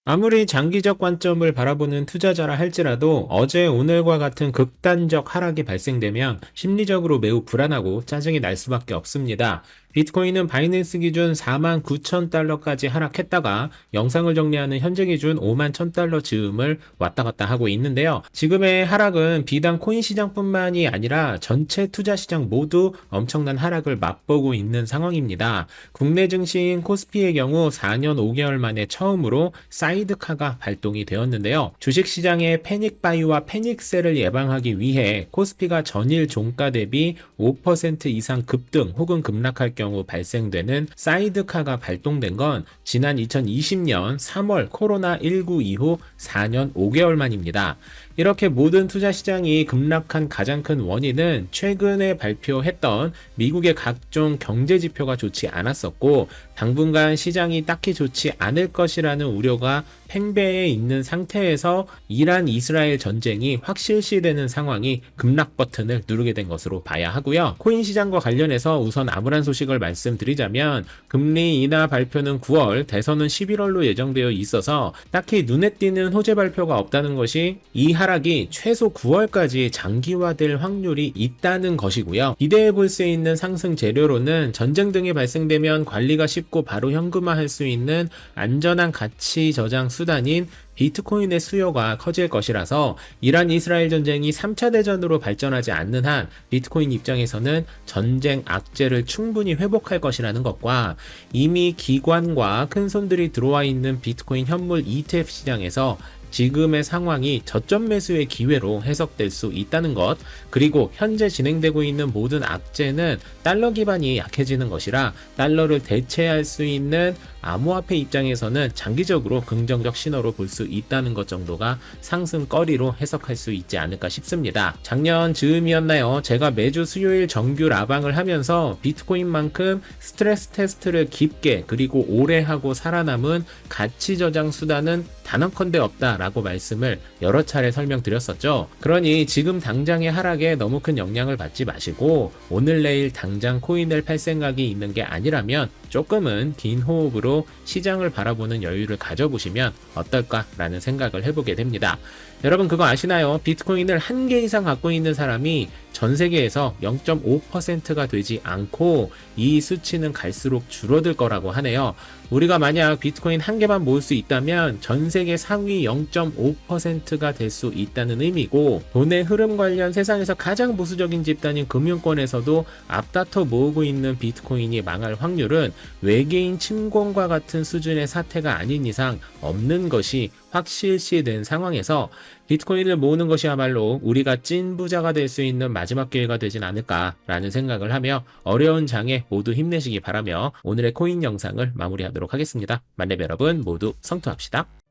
아무리 장기적 관점을 바라보는 투자자라 할지라도 어제 오늘과 같은 극단적 하락이 발생되면 심리적으로 매우 불안하고 짜증이 날 수밖에 없습니다. 비트코인은 바이낸스 기준 4만 9천 달러까지 하락했다가 영상을 정리하는 현재 기준 5만 1천 달러 즈음을 왔다 갔다 하고 있는데요. 지금의 하락은 비단 코인 시장뿐만이 아니라 전체 투자 시장 모두 엄청난 하락을 맛보고 있는 상황입니다. 국내 증시인 코스피의 경우 4년 5개월 만에 처음으로 사이드카가 발동이 되었는데요. 주식시장의 패닉바이와 패닉셀을 예방하기 위해 코스피가 전일 종가 대비 5% 이상 급등 혹은 급락할 경우 발생되는 사이드카가 발동된 건 지난 2020년 3월 코로나19 이후 4년 5개월 만입니다. 이렇게 모든 투자 시장이 급락한 가장 큰 원인은 최근에 발표했던 미국의 각종 경제 지표가 좋지 않았었고 당분간 시장이 딱히 좋지 않을 것이라는 우려가 팽배해 있는 상태에서 이란 이스라엘 전쟁이 확실시되는 상황이 급락 버튼을 누르게 된 것으로 봐야 하고요. 코인 시장과 관련해서 우선 암울한 소식을 말씀드리자면 금리 인하 발표는 9월, 대선은 11월로 예정되어 있어서 딱히 눈에 띄는 호재 발표가 없다는 것이 이 하락이 최소 9월까지 장기화될 확률이 있다는 것이고요. 기대해 볼 수 있는 상승 재료로는 전쟁 등이 발생되면 관리가 쉽고 바로 현금화할 수 있는 안전한 가치 저장 수단인 비트코인의 수요가 커질 것이라서 이란 이스라엘 전쟁이 3차 대전으로 발전하지 않는 한 비트코인 입장에서는 전쟁 악재를 충분히 회복할 것이라는 것과 이미 기관과 큰 손들이 들어와 있는 비트코인 현물 ETF 시장에서 지금의 상황이 저점 매수의 기회로 해석될 수 있다는 것, 그리고 현재 진행되고 있는 모든 악재는 달러 기반이 약해지는 것이라 달러를 대체할 수 있는 암호화폐 입장에서는 장기적으로 긍정적 신호로 볼 수 있다는 것 정도가 상승거리로 해석할 수 있지 않을까 싶습니다. 작년 즈음이었나요? 제가 매주 수요일 정규 라방을 하면서 비트코인만큼 스트레스 테스트를 깊게 그리고 오래 하고 살아남은 가치 저장 수단은 단언컨대 없다라고 말씀을 여러 차례 설명드렸었죠. 그러니 지금 당장의 하락에 너무 큰 영향을 받지 마시고 오늘 내일 당장 코인을 팔 생각이 있는 게 아니라면 조금은 긴 호흡으로 시장을 바라보는 여유를 가져보시면 어떨까라는 생각을 해보게 됩니다. 여러분 그거 아시나요? 비트코인을 한 개 이상 갖고 있는 사람이 전 세계에서 0.5%가 되지 않고 이 수치는 갈수록 줄어들 거라고 하네요. 우리가 만약 비트코인 한 개만 모을 수 있다면 전 세계 상위 0.5%가 될 수 있다는 의미고, 돈의 흐름 관련 세상에서 가장 보수적인 집단인 금융권에서도 앞다퉈 모으고 있는 비트코인이 망할 확률은 외계인 침공과 같은 수준의 사태가 아닌 이상 없는 것이 확실시된 상황에서 비트코인을 모으는 것이야말로 우리가 찐 부자가 될 수 있는 마지막 기회가 되진 않을까라는 생각을 하며 어려운 장에 모두 힘내시기 바라며 오늘의 코인 영상을 마무리하도록 하겠습니다. 만렙 여러분 모두 성투합시다.